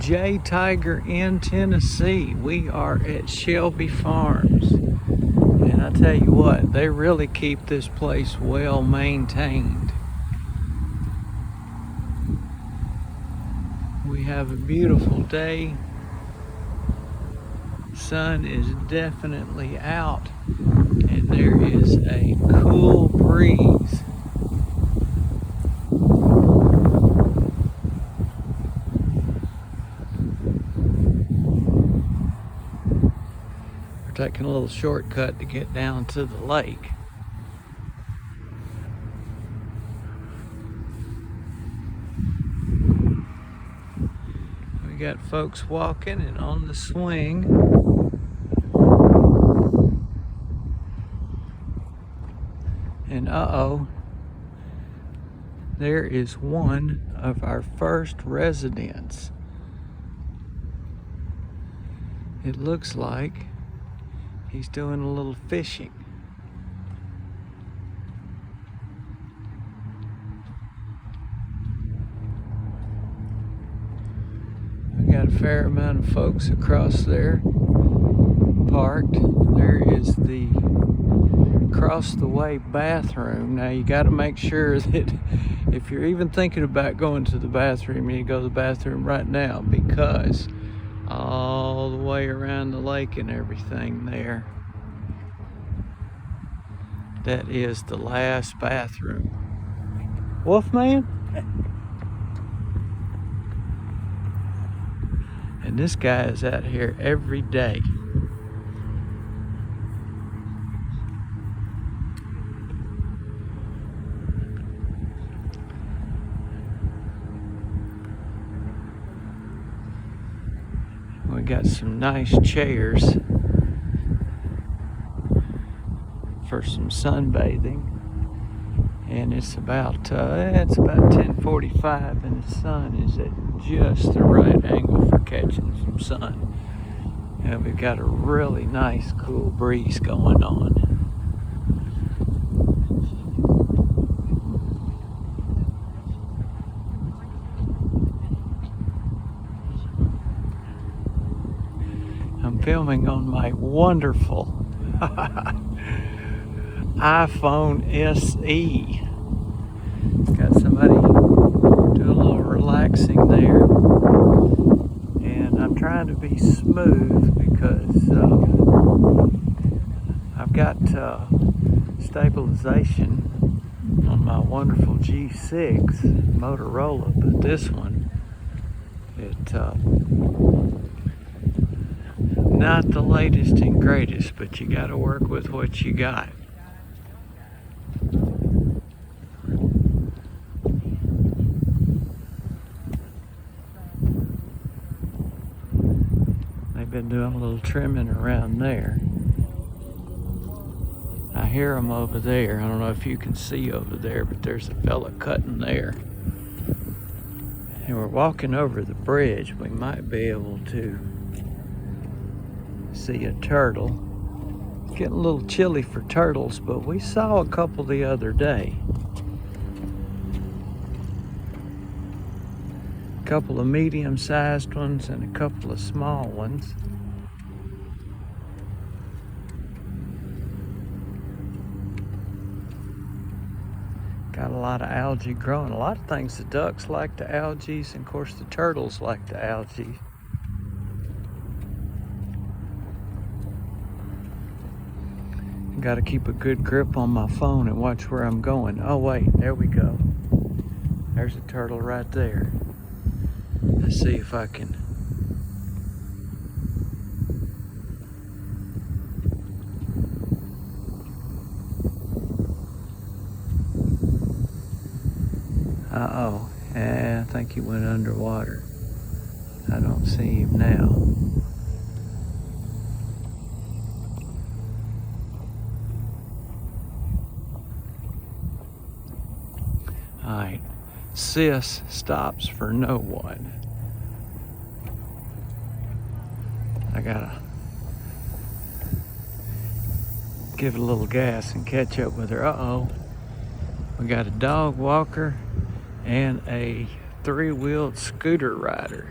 J Tiger in Tennessee. We are at Shelby Farms. And I tell you what, they really keep this place well maintained. We have a beautiful day. Sun is definitely out and there is a cool breeze. We're taking a little shortcut to get down to the lake. We got folks walking and on the swing. And uh-oh, there is one of our first residents. It looks like he's doing a little fishing. We got a fair amount of folks across there parked. There is the across the way bathroom. Now you got to make sure that if you're even thinking about going to the bathroom, you need to go to the bathroom right now, because all the way around the lake and everything there, that is the last bathroom. Wolfman? And this guy is out here every day. We got some nice chairs for some sunbathing, and it's about 10:45, and the sun is at just the right angle for catching some sun. And we've got a really nice cool breeze going on. I'm filming on my wonderful iPhone SE. Got somebody doing a little relaxing there. And I'm trying to be smooth because I've got stabilization on my wonderful G6 Motorola, but this one, not the latest and greatest, but you got to work with what you got. They've been doing a little trimming around there. I hear them over there. I don't know if you can see over there, but there's a fella cutting there. And we're walking over the bridge. We might be able to see a turtle. It's getting a little chilly for turtles, but we saw a couple the other day. A couple of medium-sized ones and a couple of small ones. Got a lot of algae growing. A lot of things. The ducks like the algae, and of course the turtles like the algae. Got to keep a good grip on my phone and watch where I'm going. Oh wait, there we go. There's a turtle right there. Let's see if I can. Uh-oh, I think he went underwater. I don't see him now. All right, sis stops for no one. I gotta give it a little gas and catch up with her. Uh-oh, we got a dog walker and a three-wheeled scooter rider.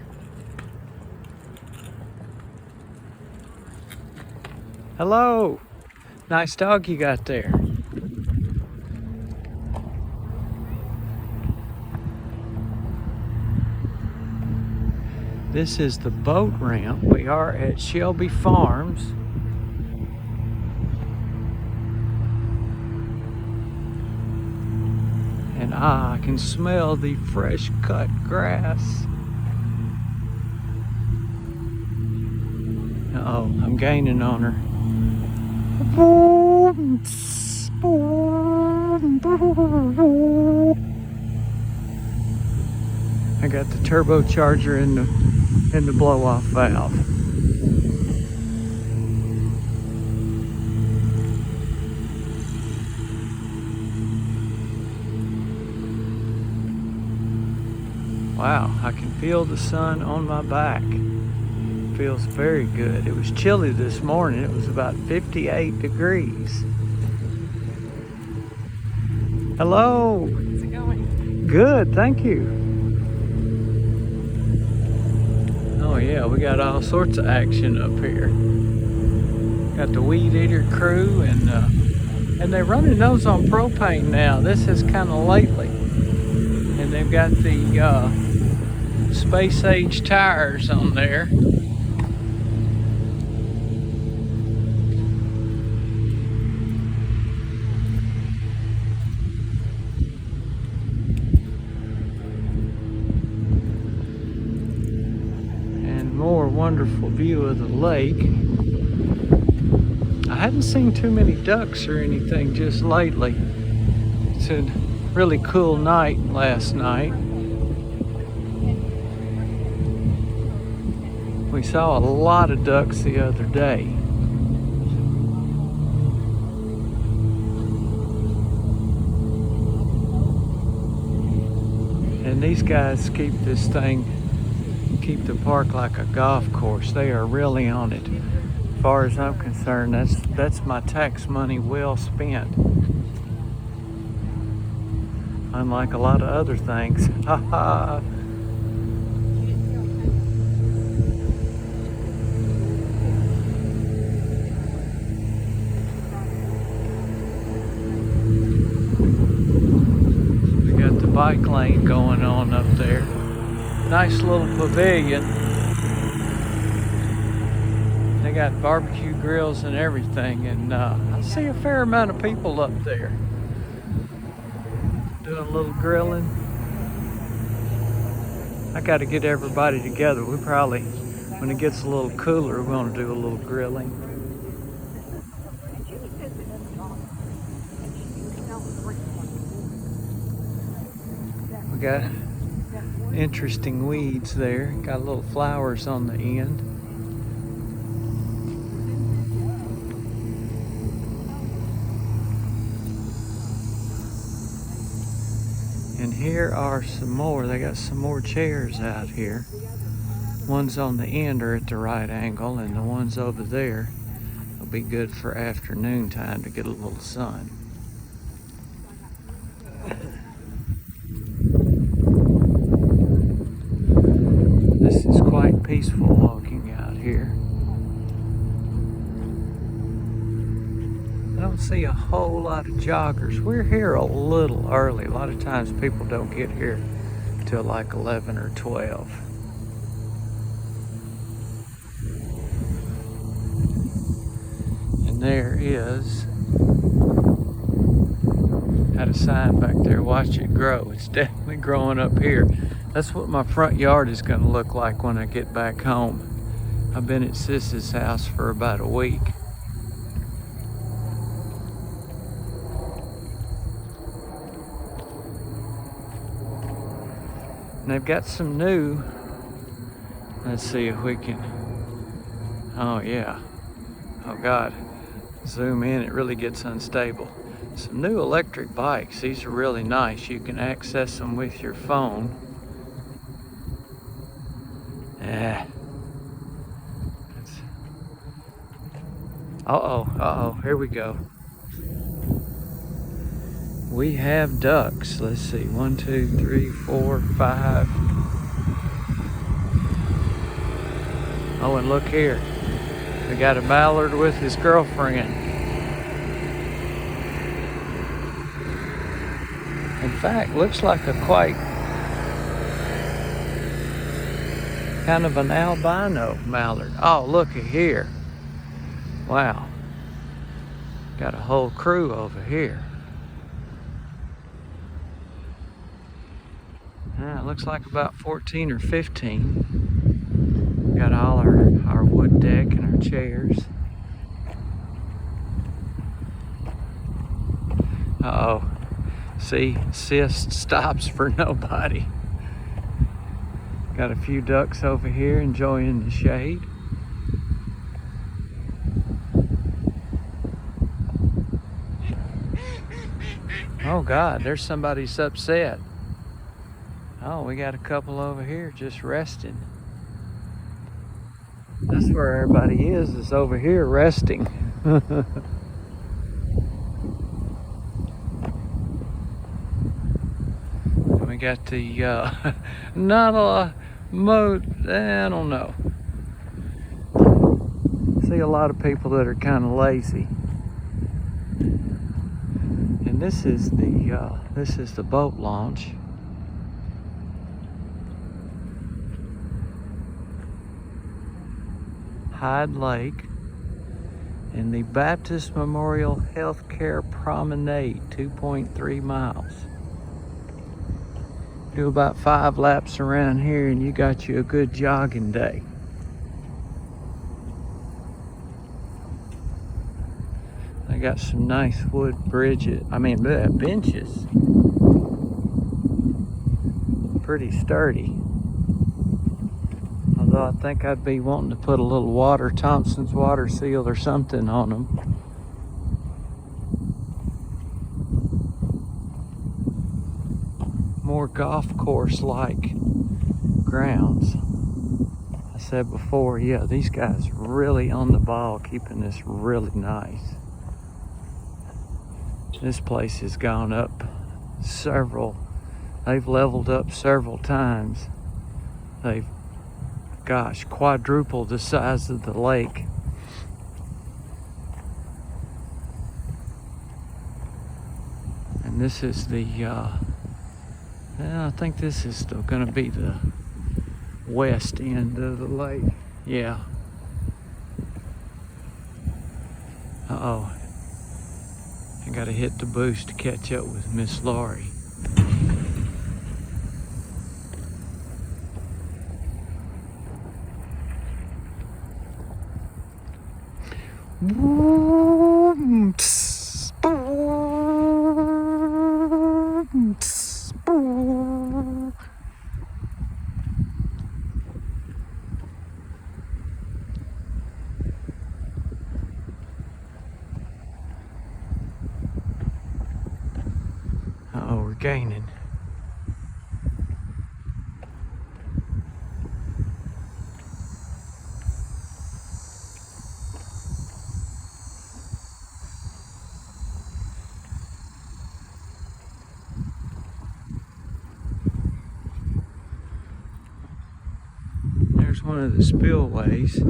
Hello. Nice dog you got there. This is the boat ramp. We are at Shelby Farms. And I can smell the fresh cut grass. Uh-oh, I'm gaining on her. I got the turbocharger in the blow-off valve. Wow, I can feel the sun on my back. Feels very good. It was chilly this morning. It was about 58 degrees. Hello. How's it going? Good, thank you. Oh yeah, we got all sorts of action up here. Got the weed eater crew and they're running those on propane now. This is kind of lately. And they've got the space age tires on there. More wonderful view of the lake. I hadn't seen too many ducks or anything just lately. It's a really cool night last night. We saw a lot of ducks the other day. And these guys keep the park like a golf course. They are really on it. As far as I'm concerned, that's my tax money well spent. Unlike a lot of other things. Ha ha. We got the bike lane going on up there. Nice little pavilion. They got barbecue grills and everything, and I see a fair amount of people up there doing a little grilling. I got to get everybody together. We probably, when it gets a little cooler, we're going to do a little grilling. We got interesting weeds there. Got little flowers on the end. And here are some more. They got some more chairs out here. Ones on the end are at the right angle, and the ones over there will be good for afternoon time to get a little sun. This is quite peaceful walking out here. I don't see a whole lot of joggers. We're here a little early. A lot of times people don't get here till like 11 or 12. And there is, had a sign back there, watch it grow. It's definitely growing up here. That's what my front yard is going to look like when I get back home. I've been at Sis's house for about a week. And they've got some new, let's see if we can, oh yeah, oh God, zoom in, it really gets unstable. Some new electric bikes. These are really nice. You can access them with your phone. Uh-oh, here we go. We have ducks. Let's see, 1, 2, 3, 4, 5. Oh, and look here. We got a mallard with his girlfriend. In fact, looks like a quite kind of an albino mallard. Oh, looky here. Wow. Got a whole crew over here. It looks like about 14 or 15. Got all our wood deck and our chairs. Uh-oh. See, sis stops for nobody. Got a few ducks over here enjoying the shade. Oh God, there's somebody's upset. Oh, we got a couple over here just resting. That's where everybody is over here resting. We got the, not a mode, I don't know. See a lot of people that are kind of lazy. And this is the boat launch. Hyde Lake and the Baptist Memorial Healthcare Promenade, 2.3 miles. Do about 5 laps around here and you got you a good jogging day. I got some nice wood benches. Pretty sturdy. Although I think I'd be wanting to put a little Thompson's water seal or something on them. More golf course-like grounds. I said before, yeah, these guys really on the ball, keeping this really nice. This place has gone up they've leveled up several times. They've, gosh, quadrupled the size of the lake. And this is I think this is still going to be the west end of the lake. Yeah. Uh-oh. I got to hit the boost to catch up with Miss Laurie. Uh-oh, we're gaining. There's one of the spillways.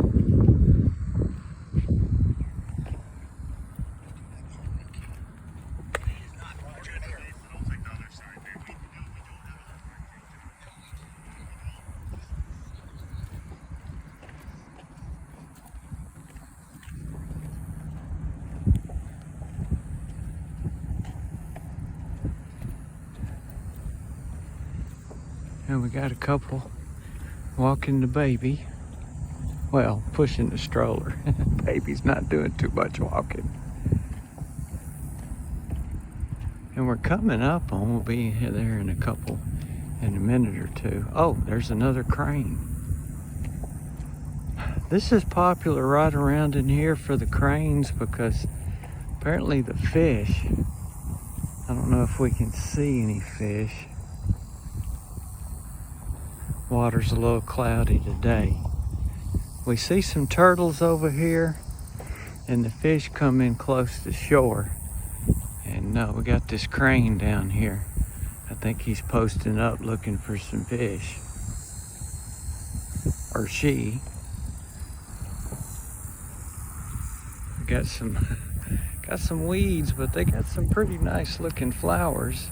And we got a couple walking the baby. Well, pushing the stroller. Baby's not doing too much walking. And we're coming up on, we'll be there in a minute or two. Oh, there's another crane. This is popular right around in here for the cranes because apparently the fish, I don't know if we can see any fish. Water's a little cloudy today. We see some turtles over here and the fish come in close to shore. And we got this crane down here. I think he's posting up looking for some fish. Or she. got some weeds, but they got some pretty nice looking flowers.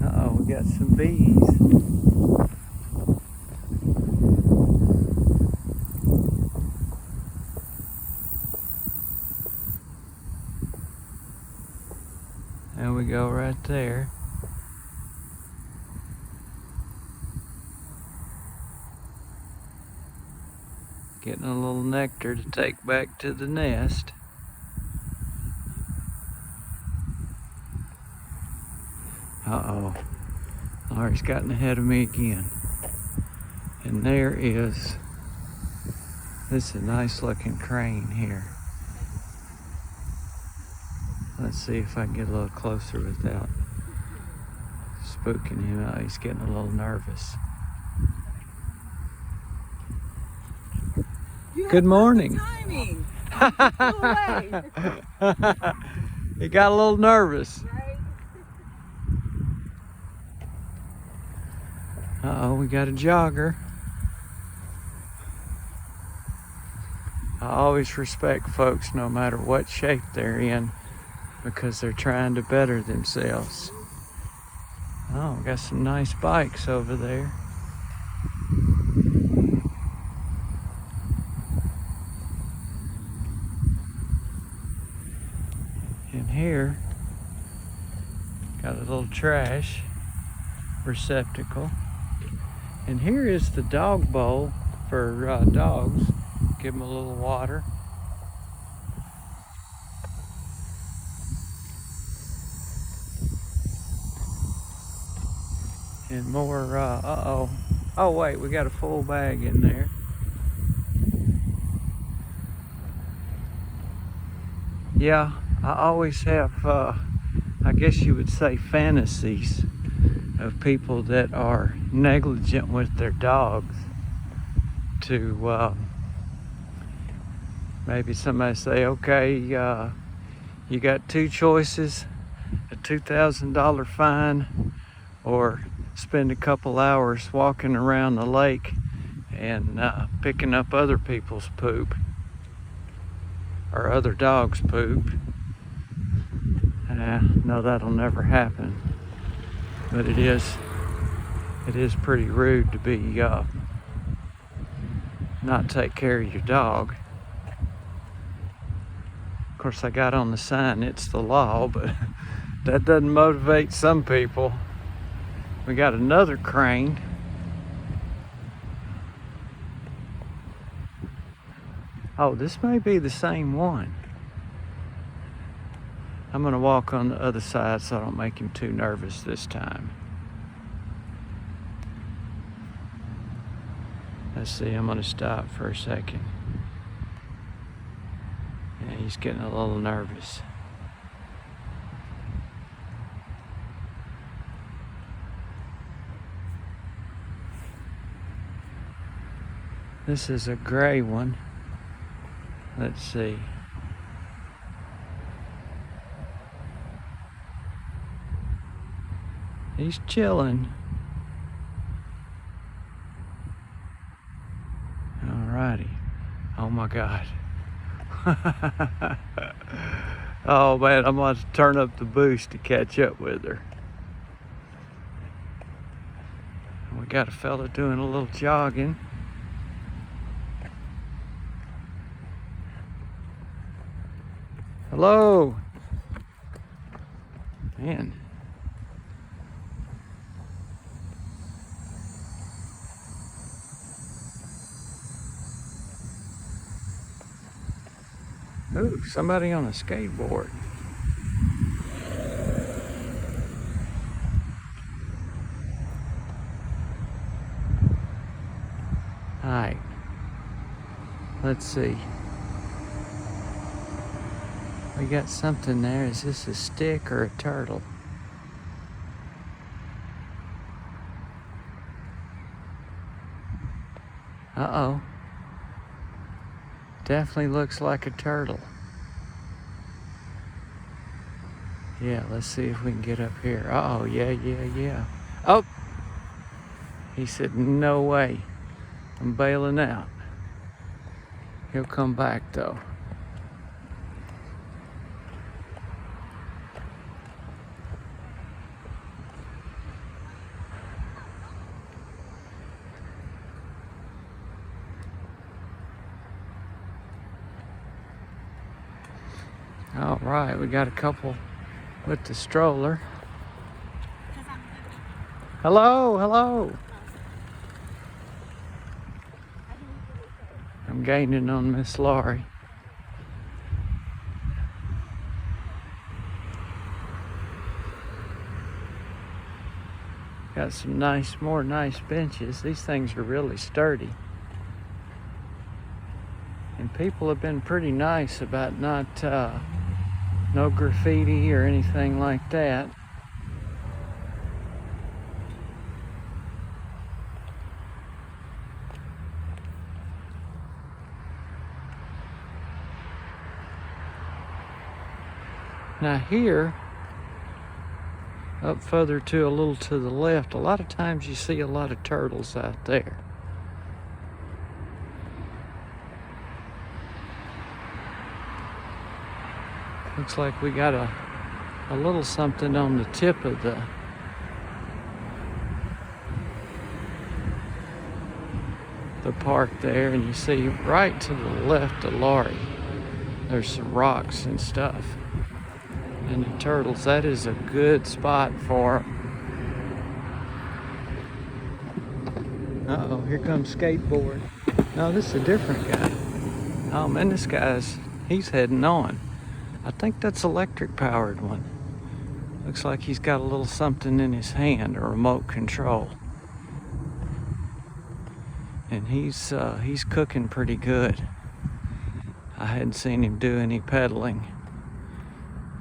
Uh-oh, we got some bees. There we go, right there. Getting a little nectar to take back to the nest. Uh-oh. Laurie's gotten ahead of me again. And there is, this is a nice looking crane here. Let's see if I can get a little closer without spooking him out. He's getting a little nervous. Good morning. Timing. He got a little nervous. Right? Uh-oh, we got a jogger. I always respect folks no matter what shape they're in because they're trying to better themselves. Oh, we got some nice bikes over there. And here, got a little trash receptacle. And here is the dog bowl for dogs. Give them a little water. And more, uh-oh. Oh wait, we got a full bag in there. Yeah, I always have, I guess you would say, fantasies of people that are negligent with their dogs. To maybe somebody say, okay, you got two choices, a $2,000 fine, or spend a couple hours walking around the lake and picking up other people's poop or other dogs' poop. No, that'll never happen. But it is pretty rude to be not take care of your dog. Of course, I got on the sign, it's the law, but that doesn't motivate some people. We got another crane. Oh, this may be the same one. I'm gonna walk on the other side so I don't make him too nervous this time. Let's see, I'm gonna stop for a second. Yeah, he's getting a little nervous. This is a gray one. Let's see. He's chilling. Alrighty. Oh my God. Oh man, I'm going to turn up the boost to catch up with her. We got a fella doing a little jogging. Hello. Man. Ooh, somebody on a skateboard. All right. Let's see. We got something there. Is this a stick or a turtle? Uh-oh. Definitely looks like a turtle. Yeah, let's see if we can get up here. Oh, yeah. Oh, he said, no way. I'm bailing out. He'll come back though. All right, we got a couple with the stroller. Hello. I'm gaining on Miss Laurie. Got some more nice benches. These things are really sturdy. And people have been pretty nice about not, no graffiti or anything like that. Now here, up further a little to the left, a lot of times you see a lot of turtles out there. Looks like we got a little something on the tip of the park there, and you see right to the left of Laurie, there's some rocks and stuff. And the turtles, that is a good spot for them. Uh-oh, here comes skateboard. No, this is a different guy. Oh man, this guy's, he's heading on. I think that's electric powered one. Looks like he's got a little something in his hand, a remote control. And he's cooking pretty good. I hadn't seen him do any pedaling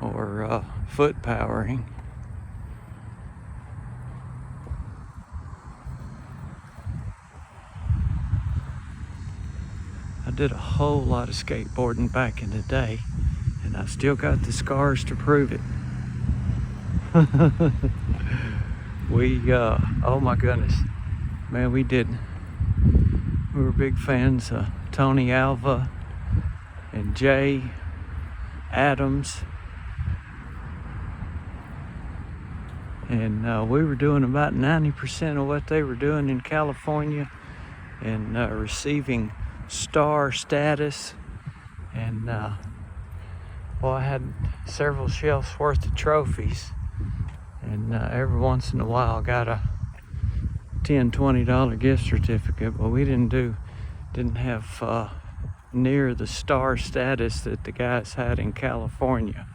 or foot powering. I did a whole lot of skateboarding back in the day, and I still got the scars to prove it. Oh my goodness, man, we were big fans of Tony Alva and Jay Adams, and we were doing about 90% of what they were doing in California, and receiving star status. And well, I had several shelves worth of trophies, and every once in a while I got a $10-$20 gift certificate, but we didn't have near the star status that the guys had in California.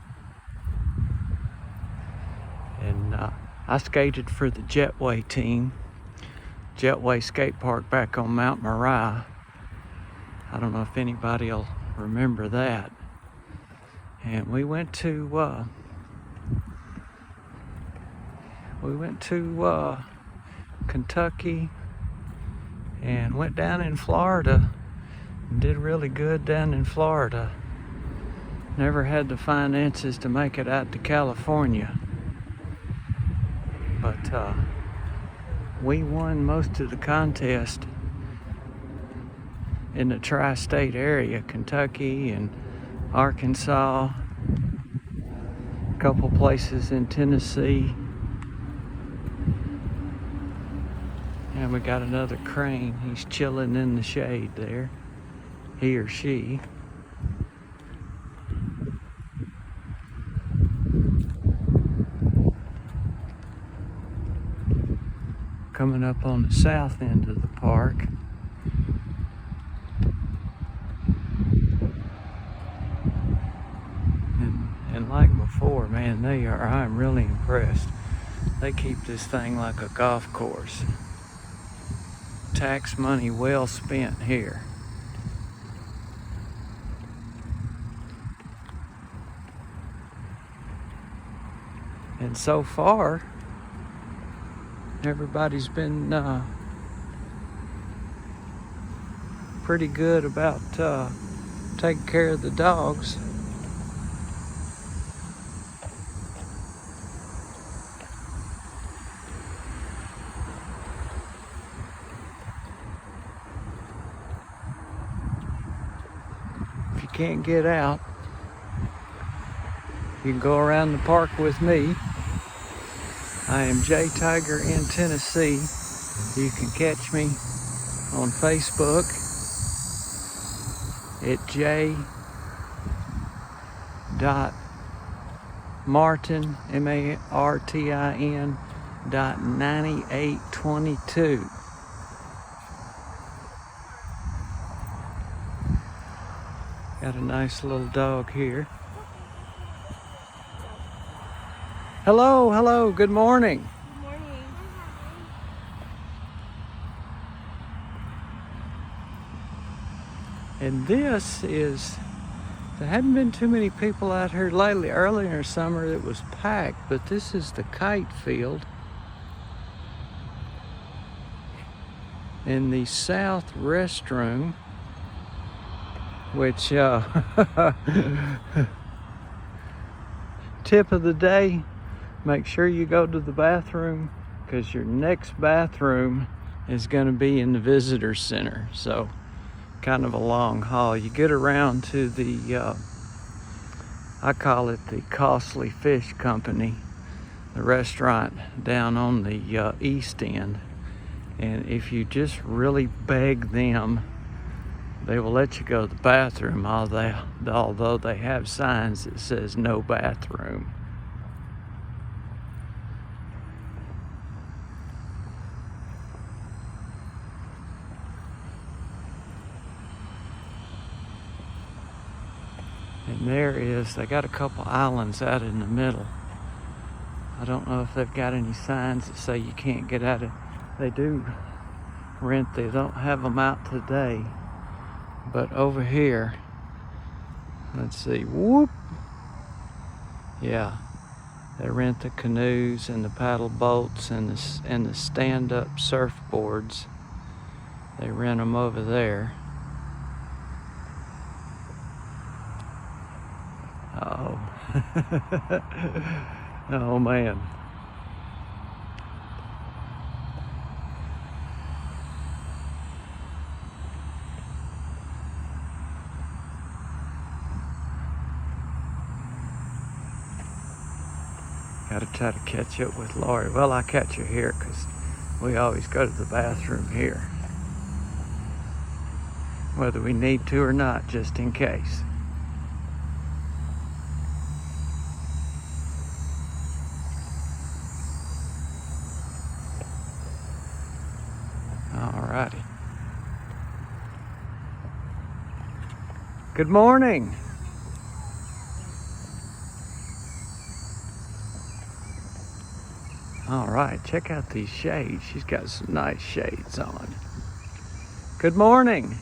And I skated for the Jetway team, Jetway skate park back on Mount Moriah. I don't know if anybody will remember that. And we went to Kentucky, and went down in Florida and did really good down in Florida. Never had the finances to make it out to California, but we won most of the contest in the tri-state area, Kentucky and Arkansas, a couple places in Tennessee. And we got another crane. He's chilling in the shade there, he or she. Coming up on the south end of the park. And like before, man, I'm really impressed. They keep this thing like a golf course. Tax money well spent here. And so far, everybody's been pretty good about taking care of the dogs. can't get out, you can go around the park with me. I am J Tiger in Tennessee. You can catch me on Facebook at j.martin, martin.9822. Got a nice little dog here. Hello, hello, good morning. Good morning. And this is, there hadn't been too many people out here lately. Earlier in the summer it was packed, but this is the kite field in the south restroom, which tip of the day, make sure you go to the bathroom, because your next bathroom is going to be in the visitor center. So kind of a long haul. You get around to the I call it the Costly Fish Company, the restaurant down on the east end, and if you just really beg them, they will let you go to the bathroom, although they have signs that says no bathroom. And there is, they got a couple islands out in the middle. I don't know if they've got any signs that say you can't get out of, they do rent, they don't have them out today. But over here, let's see, whoop. Yeah, they rent the canoes and the paddle boats and the stand-up surfboards. They rent them over there. Oh, oh man. Gotta try to catch up with Lori. Well, I catch her here because we always go to the bathroom here, whether we need to or not, just in case. Alrighty. Good morning. All right, check out these shades. She's got some nice shades on. Good morning.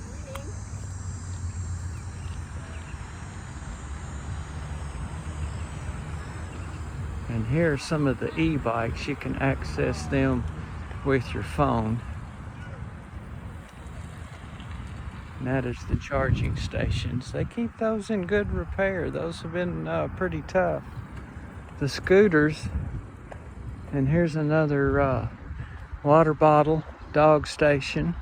And here are some of the e-bikes. You can access them with your phone. And that is the charging stations. They keep those in good repair. Those have been pretty tough. The scooters. And here's another water bottle dog station.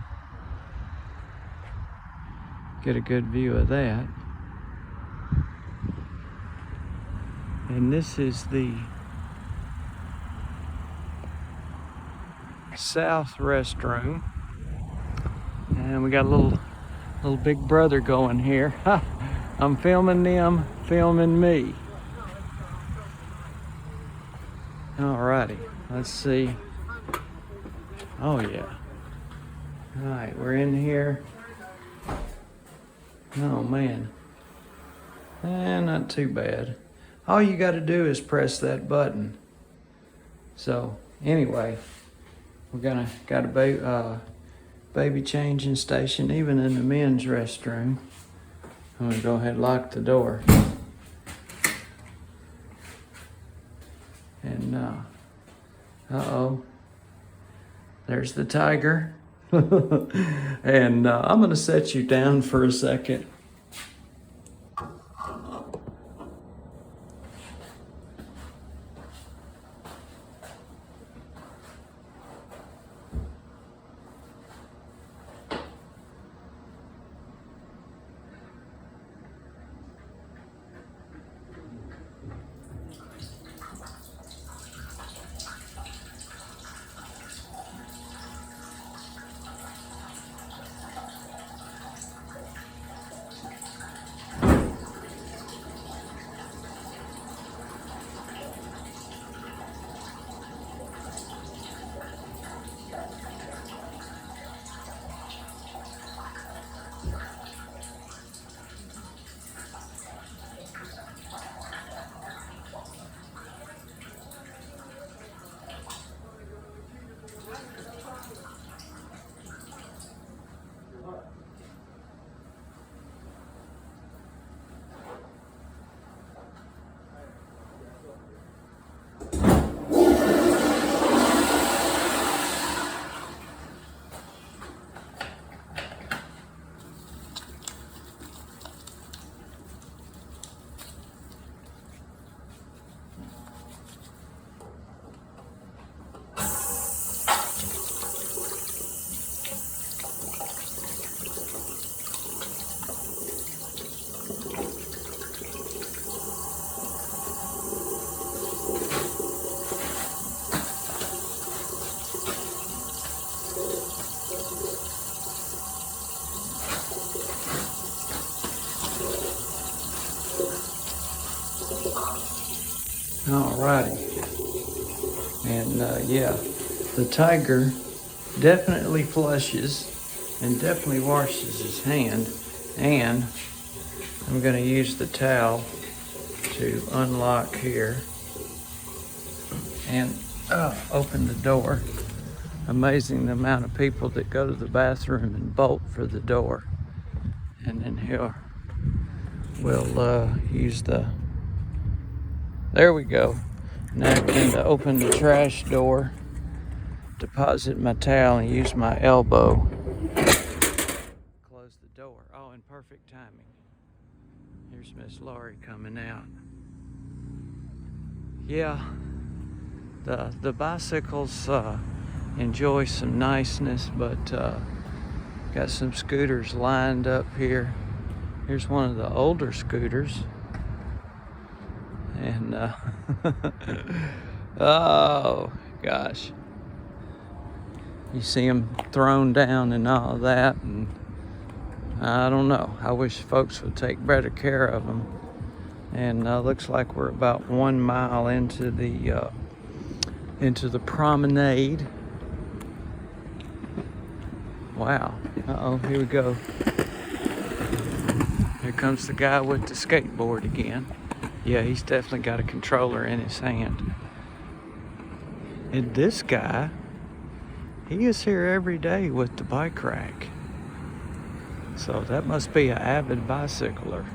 Get a good view of that. And this is the south restroom. And we got a little big brother going here. I'm filming them, filming me. Alrighty, let's see. Oh yeah. Alright, we're in here. Oh man. Not too bad. All you gotta do is press that button. So anyway, we're got a baby changing station, even in the men's restroom. I'm gonna go ahead and lock the door. And uh-oh, there's the tiger. And I'm gonna set you down for a second. Alrighty. And yeah, the tiger definitely flushes and definitely washes his hand. And I'm going to use the towel to unlock here and open the door. Amazing the amount of people that go to the bathroom and bolt for the door. And then we'll use the, there we go, napkin to open the trash door, deposit my towel and use my elbow, close the door. Oh, in perfect timing. Here's Miss Laurie coming out. Yeah, the bicycles enjoy some niceness, but got some scooters lined up here. Here's one of the older scooters. And oh gosh, you see them thrown down and all that, and I don't know, I wish folks would take better care of them. And looks like we're about 1 mile into the promenade. Wow. Uh-oh, here we go. Here comes the guy with the skateboard again. Yeah, he's definitely got a controller in his hand. And this guy, he is here every day with the bike rack. So that must be an avid bicycler.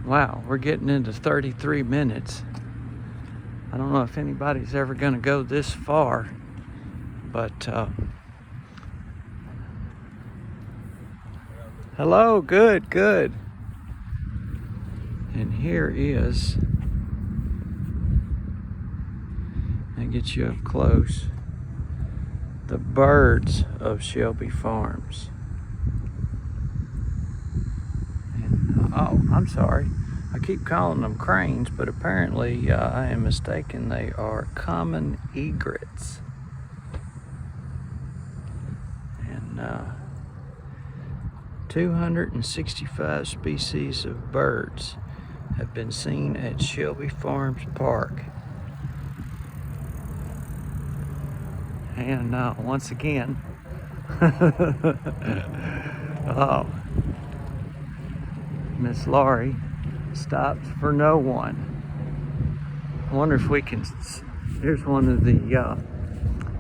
Wow, we're getting into 33 minutes. I don't know if anybody's ever going to go this far, but hello, good. And here is, I'll get you up close, the birds of Shelby Farms. And, oh, I'm sorry. I keep calling them cranes, but apparently I am mistaken. They are common egrets. And 265 species of birds have been seen at Shelby Farms Park. And once again, oh, Miss Laurie stops for no one. I wonder if we can, here's one of the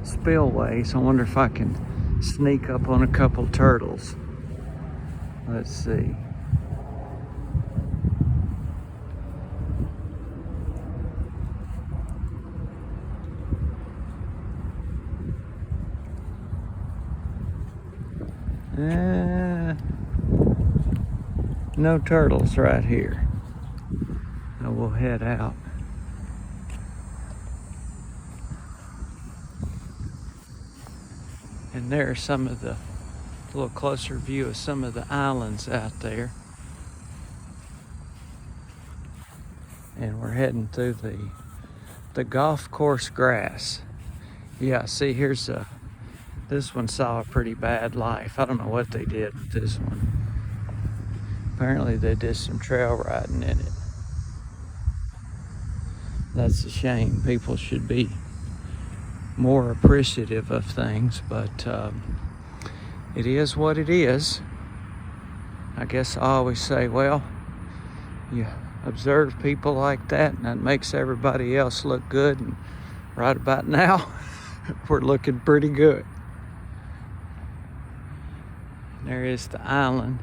spillways. I wonder if I can sneak up on a couple turtles. Let's see. No turtles right here. Now we'll head out. And there's some of the, a little closer view of some of the islands out there. And we're heading through the golf course grass. Yeah, see, here's this one saw a pretty bad life. I don't know what they did with this one. Apparently they did some trail riding in it. That's a shame. People should be more appreciative of things, but it is what it is. I guess I always say, well, you observe people like that and that makes everybody else look good, and right about now we're looking pretty good. And there is the island.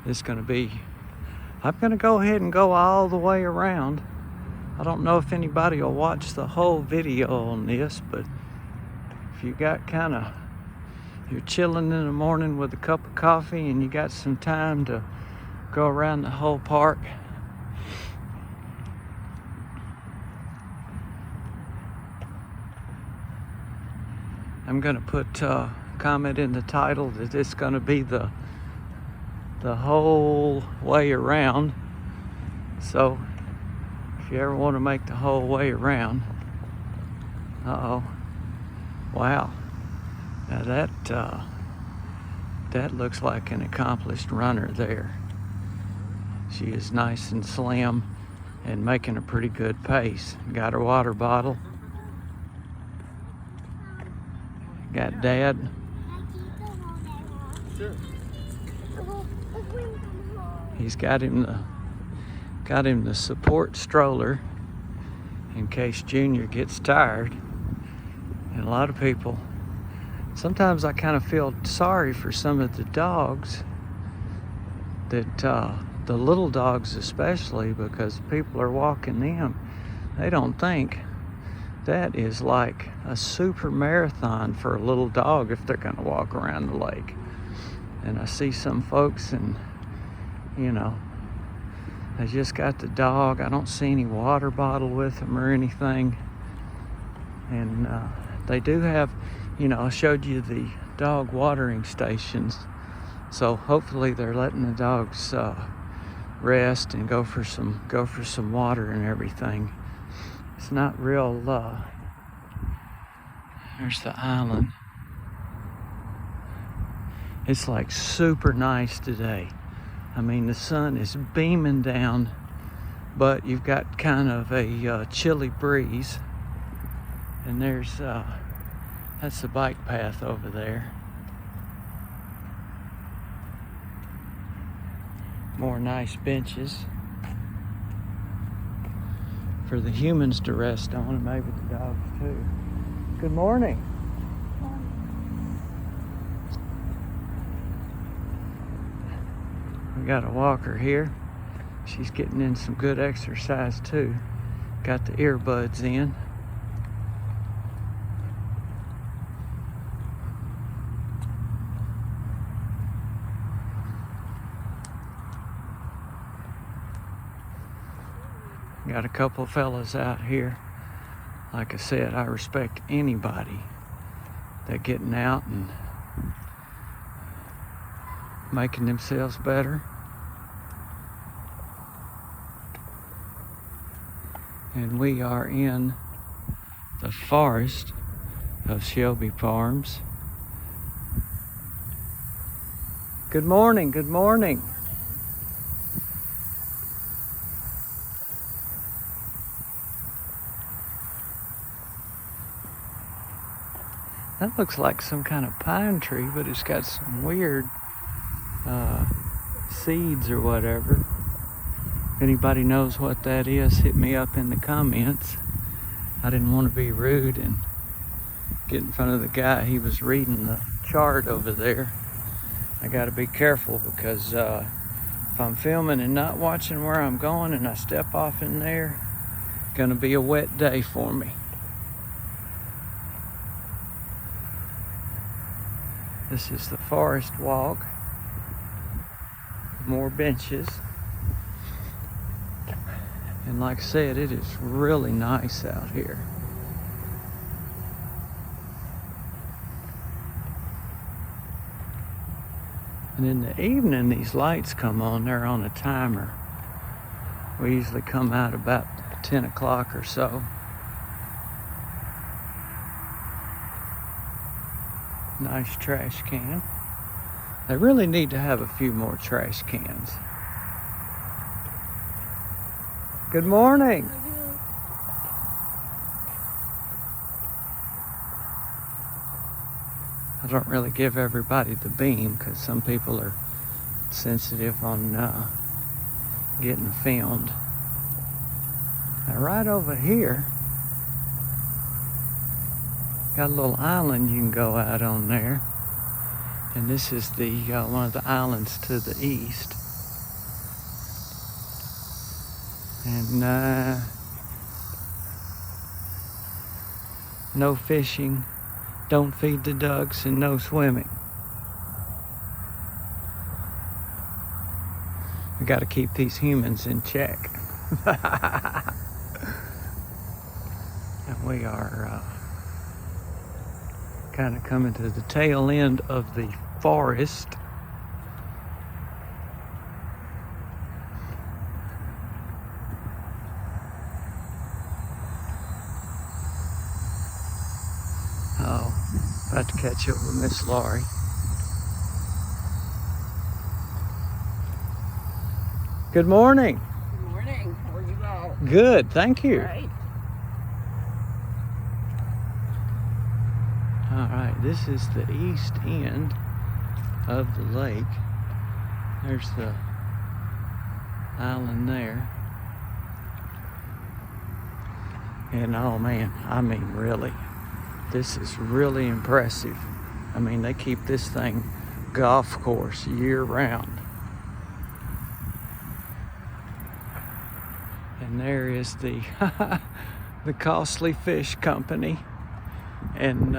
It's going to be, I'm going to go ahead and go all the way around. I don't know if anybody will watch the whole video on this, but if you got you're chilling in the morning with a cup of coffee and you got some time to go around the whole park, I'm going to put comment in the title that it's going to be the whole way around. So if you ever want to make the whole way around, Uh-oh. Wow. Now that looks like an accomplished runner there. She is nice and slim and making a pretty good pace. Got her water bottle. Got Dad. He's got him the support stroller in case Junior gets tired. And a lot of people, sometimes I kind of feel sorry for some of the dogs, that the little dogs especially, because people are walking them. They don't think that is like a super marathon for a little dog if they're gonna walk around the lake. And I see some folks, and you know, they just got the dog. I don't see any water bottle with them or anything. And they do have, you know, I showed you the dog watering stations. So hopefully they're letting the dogs rest and go for some water and everything. It's not real. There's the island. It's like super nice today. I mean, the sun is beaming down, but you've got kind of a chilly breeze. And there's that's the bike path over there. More nice benches for the humans to rest on, and maybe the dogs too. Good morning. We got a walker here. She's getting in some good exercise too. Got the earbuds in. Got a couple fellas out here. Like I said, I respect anybody that getting out and making themselves better. And we are in the forest of Shelby Farms. Good morning, good morning. That looks like some kind of pine tree, but it's got some weird seeds or whatever. If anybody knows what that is, hit me up in the comments. I didn't want to be rude and get in front of the guy. He was reading the chart over there. I got to be careful because if I'm filming and not watching where I'm going and I step off in there, it's going to be a wet day for me. This is the forest walk. More benches. And like I said, it is really nice out here. And in the evening, these lights come on. They're on a timer. We usually come out about 10 o'clock or so. Nice trash can. They really need to have a few more trash cans. Good morning. I don't really give everybody the beam because some people are sensitive on getting filmed. Now right over here, got a little island you can go out on there. And this is the one of the islands to the east. And no fishing, don't feed the ducks, and no swimming. We got to keep these humans in check. And we are kind of coming to the tail end of the forest. Uh-oh, about to catch up with Miss Laurie. Good morning. Good morning. How are you all? Good, thank you. Right. All right, this is the east end of the lake. There's the island there. And oh man, I mean really, this is really impressive. I mean, they keep this thing golf course year round. And there is the the Costly Fish Company. And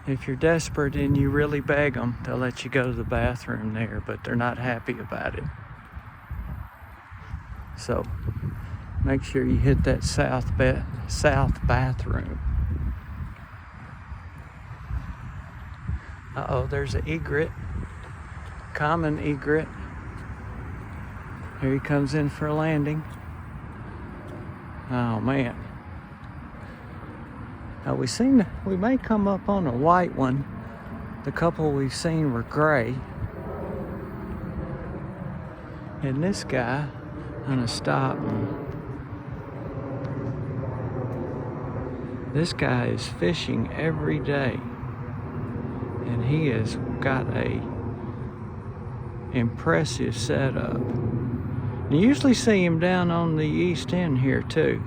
if you're desperate and you really beg them, they'll let you go to the bathroom there, but they're not happy about it. So make sure you hit that south bathroom. Uh-oh, there's an egret, common egret. Here he comes in for a landing. Oh man. Now we may come up on a white one. The couple we've seen were gray. And this guy, I'm gonna stop. This guy is fishing every day. And he has got a impressive setup. You usually see him down on the east end here too.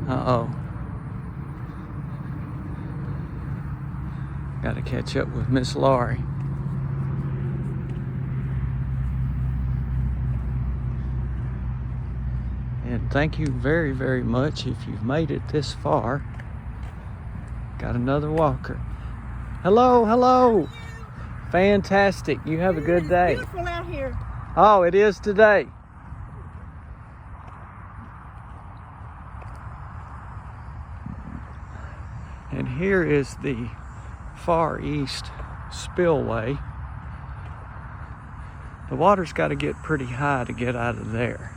Uh-oh. Got to catch up with Miss Laurie. And thank you very, very much if you've made it this far. Got another walker. Hello, hello. Fantastic. You have a good day. It's beautiful out here. Oh, it is today. And here is the far east spillway. The water's got to get pretty high to get out of there.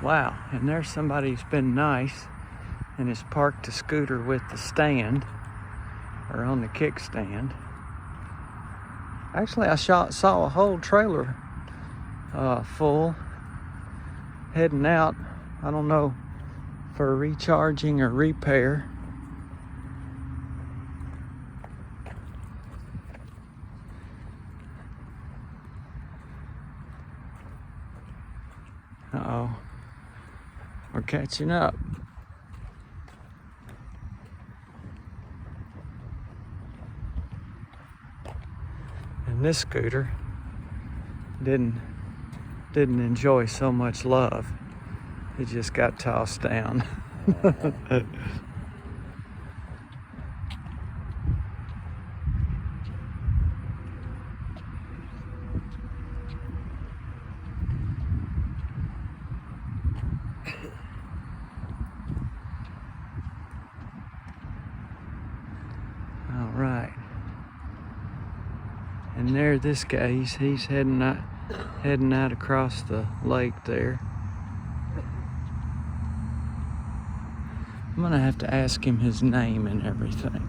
Wow, and there's somebody who's been nice and has parked a scooter with the stand, or on the kickstand. Actually, I saw a whole trailer full heading out. I don't know, for recharging or repair. Uh-oh, we're catching up. And this scooter didn't enjoy so much love. It just got tossed down. All right. And there, this guy, he's heading out across the lake there. I'm gonna have to ask him his name and everything.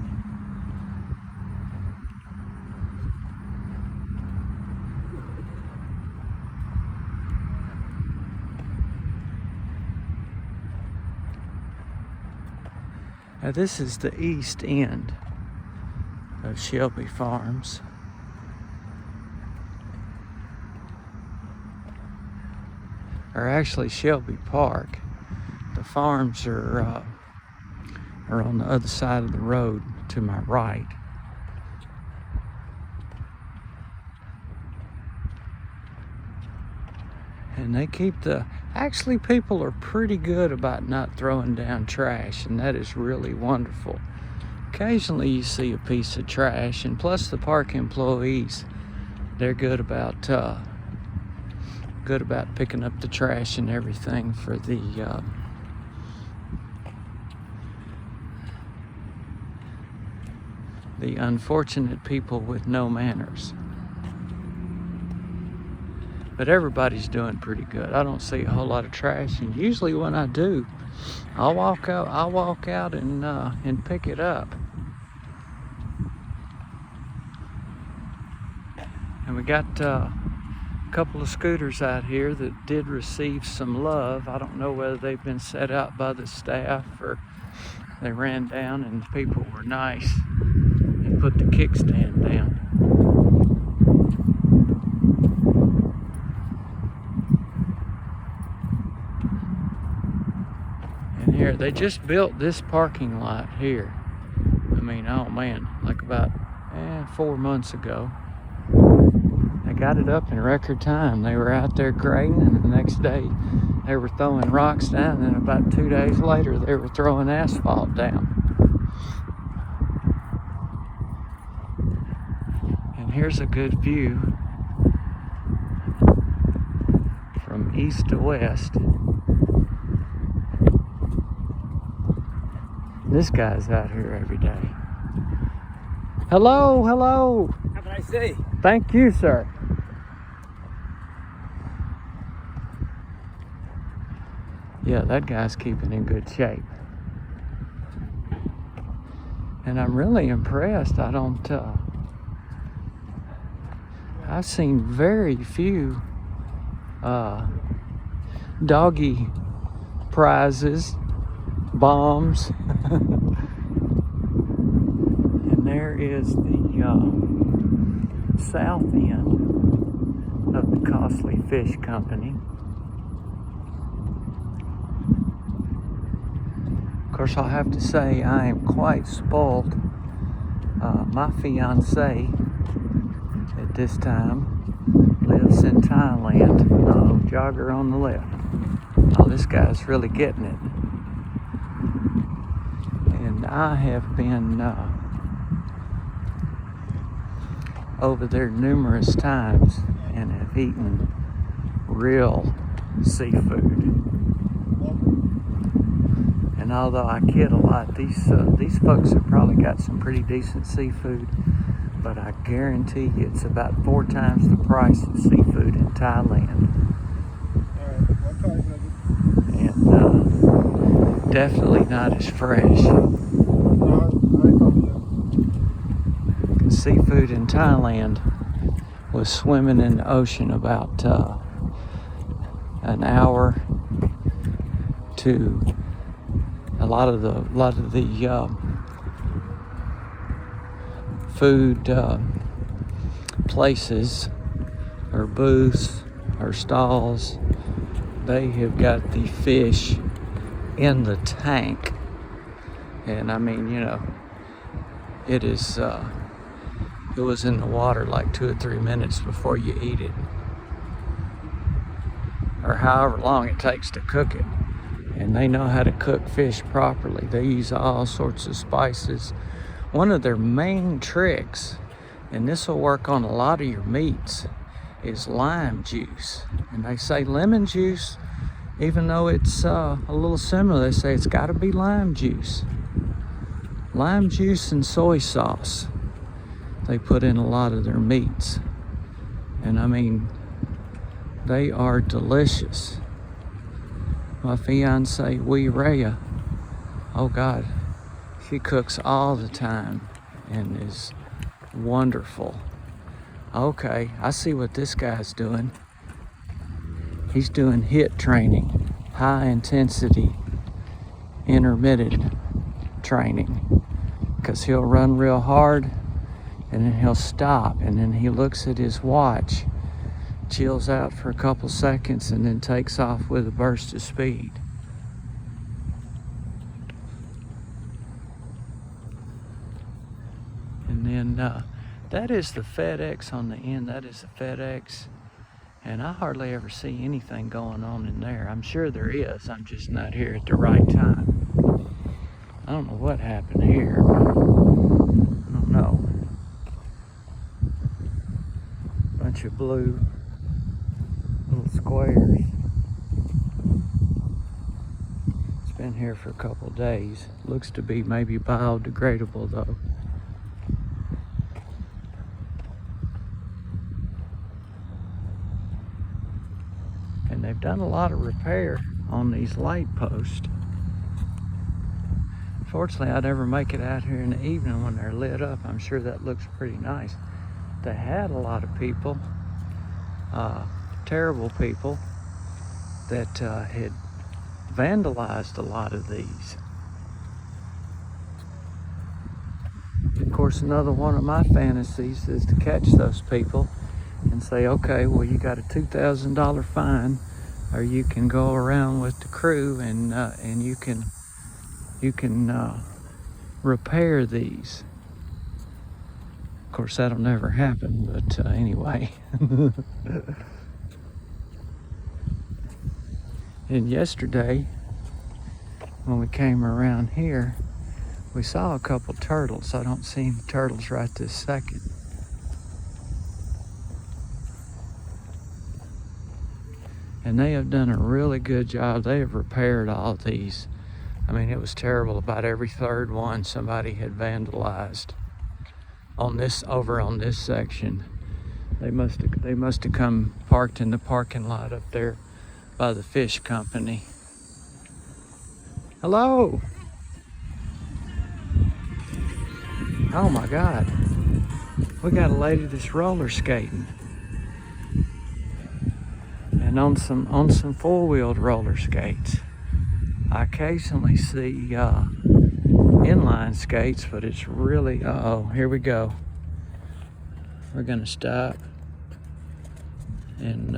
Now this is the east end of Shelby Farms. Or actually Shelby Park. The farms are on the other side of the road to my right. And they keep actually people are pretty good about not throwing down trash, and that is really wonderful. Occasionally you see a piece of trash, and plus the park employees, they're good about picking up the trash and everything for the unfortunate people with no manners. But everybody's doing pretty good. I don't see a whole lot of trash, and usually when I do, I'll walk out and pick it up. And we got a couple of scooters out here that did receive some love. I don't know whether they've been set out by the staff or they ran down and people were nice and put the kickstand down. And here, they just built this parking lot here. I mean, oh man, like about 4 months ago. They got it up in record time. They were out there grading, and the next day they were throwing rocks down, and about 2 days later they were throwing asphalt down. And here's a good view from east to west. This guy's out here every day. Hello, hello. Have a nice day. Thank you, sir. Yeah, that guy's keeping in good shape. And I'm really impressed. I've seen very few doggy prizes, bombs. And there is the south end of the Costly Fish Company. Of course, I'll have to say I am quite spoiled. My fiance at this time lives in Thailand. Jogger on the left. Oh, this guy's really getting it. And I have been over there numerous times and have eaten real seafood. And although I kid a lot, these folks have probably got some pretty decent seafood, but I guarantee you it's about 4 times the price of seafood in Thailand. And definitely not as fresh. Seafood in Thailand was swimming in the ocean about an hour to a lot of the food places or booths or stalls. They have got the fish in the tank, and I mean, you know, it is it was in the water like 2 or 3 minutes before you eat it, or however long it takes to cook it. And they know how to cook fish properly. They use all sorts of spices. One of their main tricks, and this will work on a lot of your meats, is lime juice. And they say lemon juice, even though it's a little similar, they say it's got to be lime juice. Lime juice and soy sauce they put in a lot of their meats. And I mean, they are delicious. My fiance, Rhea, oh God, she cooks all the time and is wonderful. Okay, I see what this guy's doing. He's doing HIIT training, high intensity, intermittent training, because he'll run real hard and then he'll stop, and then he looks at his watch, chills out for a couple seconds, and then takes off with a burst of speed. And then that is the FedEx on the end. That is the FedEx. And I hardly ever see anything going on in there. I'm sure there is. I'm just not here at the right time. I don't know what happened here. I don't know. Bunch of blue little squares. It's been here for a couple of days. Looks to be maybe biodegradable though. they've done a lot of repair on these light posts. Fortunately, I never make it out here in the evening when they're lit up. I'm sure that looks pretty nice. They had a lot of people, terrible people, that had vandalized a lot of these. Of course, another one of my fantasies is to catch those people and say, okay, well, you got a $2,000 fine, or you can go around with the crew and you can repair these. Of course, that'll never happen, but anyway. And yesterday, when we came around here, we saw a couple turtles. I don't see any turtles right this second. And they have done a really good job. They have repaired all of these. I mean, it was terrible. About every third one somebody had vandalized. Over on this section. They must have come parked in the parking lot up there by the fish company. Hello. Oh my God. We got a lady that's roller skating. And on some four-wheeled roller skates. I occasionally see inline skates, but it's really, here we go. We're gonna stop and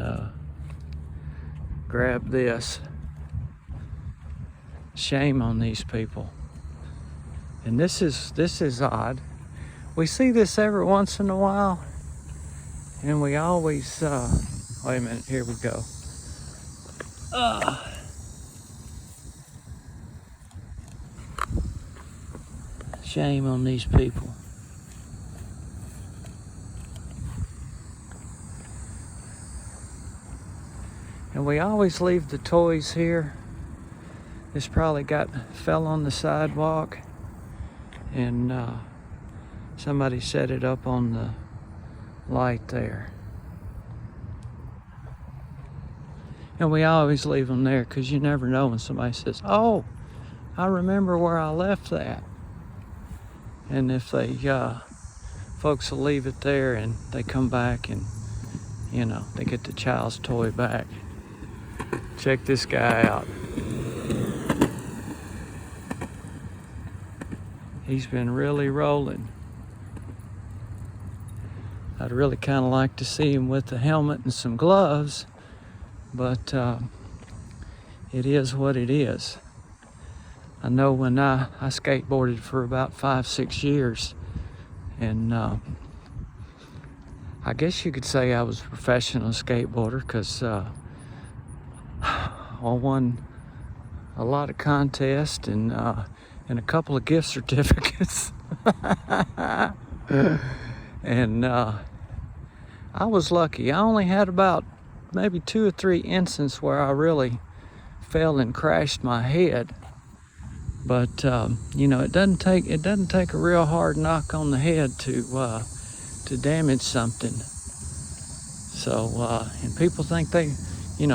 grab this. Shame on these people. And this is odd. We see this every once in a while, and we always, wait a minute, here we go. Shame on these people. And we always leave the toys here. This probably fell on the sidewalk, and somebody set it up on the light there. And we always leave them there because you never know when somebody says, oh, I remember where I left that. And if they, folks will leave it there and they come back and, you know, they get the child's toy back. Check this guy out. He's been really rolling. I'd really kind of like to see him with the helmet and some gloves, but it is what it is. I know when I skateboarded for about 5-6 years, and I guess you could say I was a professional skateboarder because I won a lot of contests and a couple of gift certificates. And I was lucky. I only had about maybe 2 or 3 instances where I really fell and crashed my head. But you know, it doesn't take a real hard knock on the head to damage something. So and people think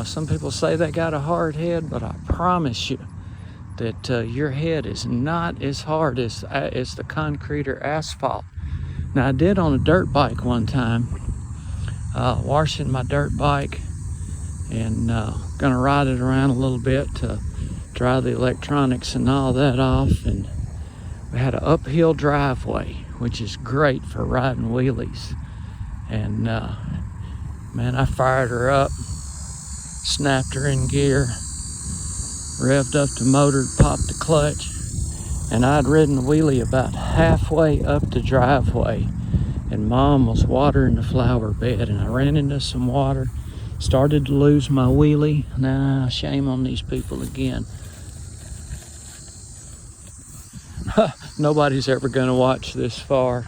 some people say they got a hard head, but I promise you that your head is not as hard as the concrete or asphalt. Now, I did on a dirt bike one time, washing my dirt bike and gonna ride it around a little bit to dry the electronics and all that off. And we had an uphill driveway, which is great for riding wheelies. And man, I fired her up, snapped her in gear, revved up the motor, popped the clutch, and I'd ridden the wheelie about halfway up the driveway, and Mom was watering the flower bed, and I ran into some water, started to lose my wheelie. Nah, shame on these people again. Nobody's ever gonna watch this far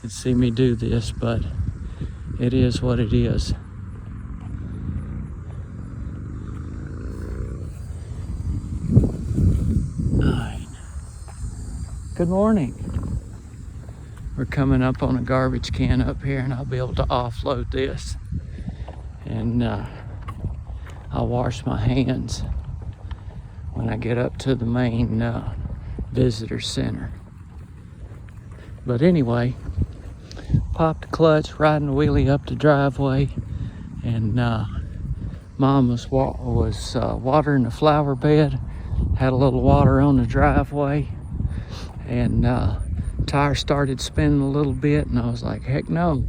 and see me do this, but it is what it is. Good morning. We're coming up on a garbage can up here, and I'll be able to offload this. And I'll wash my hands when I get up to the main visitor center. But anyway, popped the clutch, riding the wheelie up the driveway, and Mom was watering the flower bed. Had a little water on the driveway, and tire started spinning a little bit, and I was like, heck no,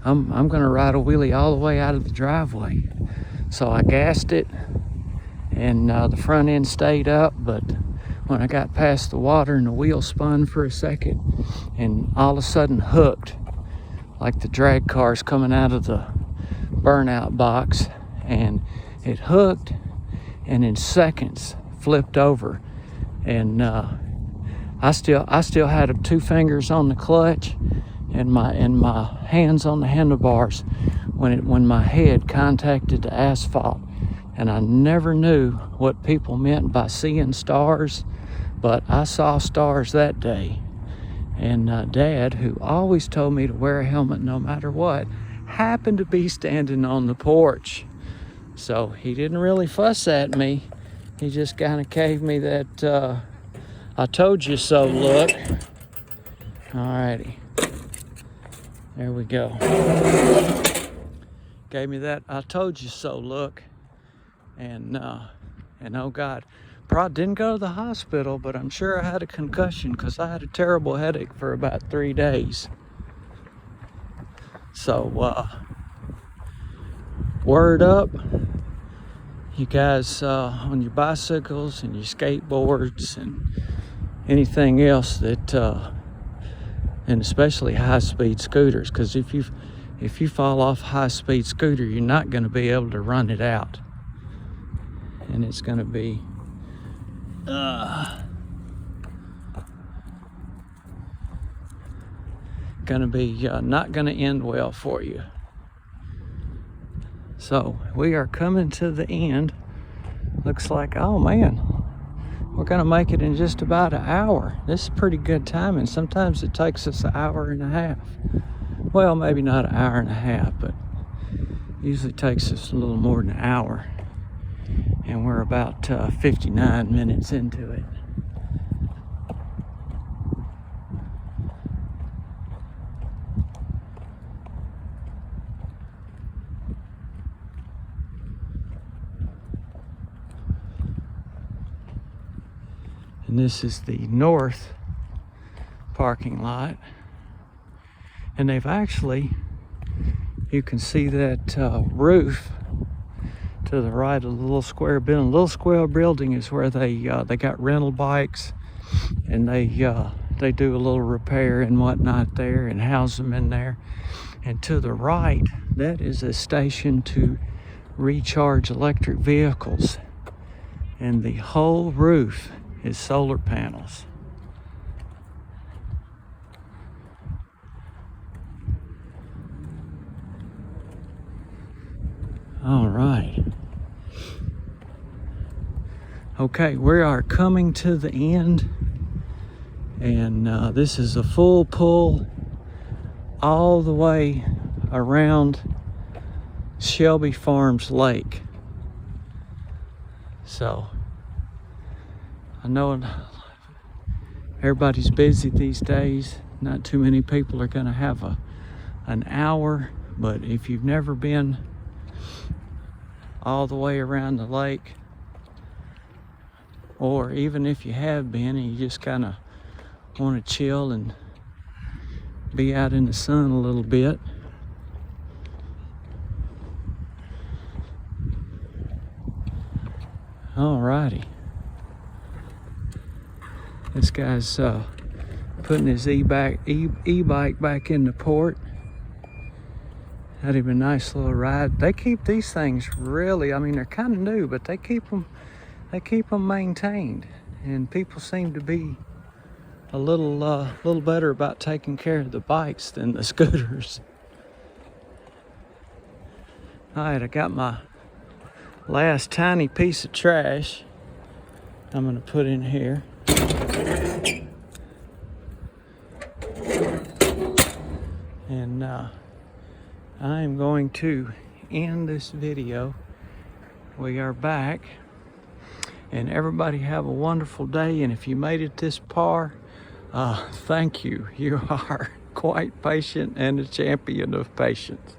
I'm gonna ride a wheelie all the way out of the driveway. So I gassed it, and the front end stayed up, but when I got past the water and the wheel spun for a second, and all of a sudden hooked, like the drag cars coming out of the burnout box, and it hooked and in seconds flipped over, and I still had 2 fingers on the clutch and my hands on the handlebars when my head contacted the asphalt. And I never knew what people meant by seeing stars, but I saw stars that day. And Dad, who always told me to wear a helmet no matter what, happened to be standing on the porch. So he didn't really fuss at me. He just kind of gave me that I told you so look. Alrighty. There we go. Gave me that I told you so look. And oh God, probably didn't go to the hospital, but I'm sure I had a concussion because I had a terrible headache for about 3 days. So word up, you guys on your bicycles and your skateboards and anything else that and especially high-speed scooters, because if you fall off a high-speed scooter, you're not going to be able to run it out, and it's going to be not going to end well for you. So we are coming to the end. Looks like, oh man, we're gonna make it in just about an hour. This is pretty good timing. Sometimes it takes us an hour and a half. Well, maybe not an hour and a half, but usually takes us a little more than an hour. And we're about 59 minutes into it. And this is the north parking lot. And they've actually, you can see that roof to the right of the little square building. Little square building is where they got rental bikes, and they do a little repair and whatnot there and house them in there. And to the right, that is a station to recharge electric vehicles. And the whole roof is solar panels. All right. Okay, we are coming to the end, and this is a full pull all the way around Shelby Farms Lake. So I know everybody's busy these days. Not too many people are going to have an hour, but if you've never been all the way around the lake, or even if you have been and you just kind of want to chill and be out in the sun a little bit, alrighty. This guy's putting his e-bike back in the port. That'd have been a nice little ride. They keep these things really, I mean, they're kind of new, but they keep them maintained, and people seem to be a little better about taking care of the bikes than the scooters. All right, I got my last tiny piece of trash I'm gonna put in here. And I am going to end this video we are back. And everybody have a wonderful day. And if you made it this far, thank you. You are quite patient and a champion of patience.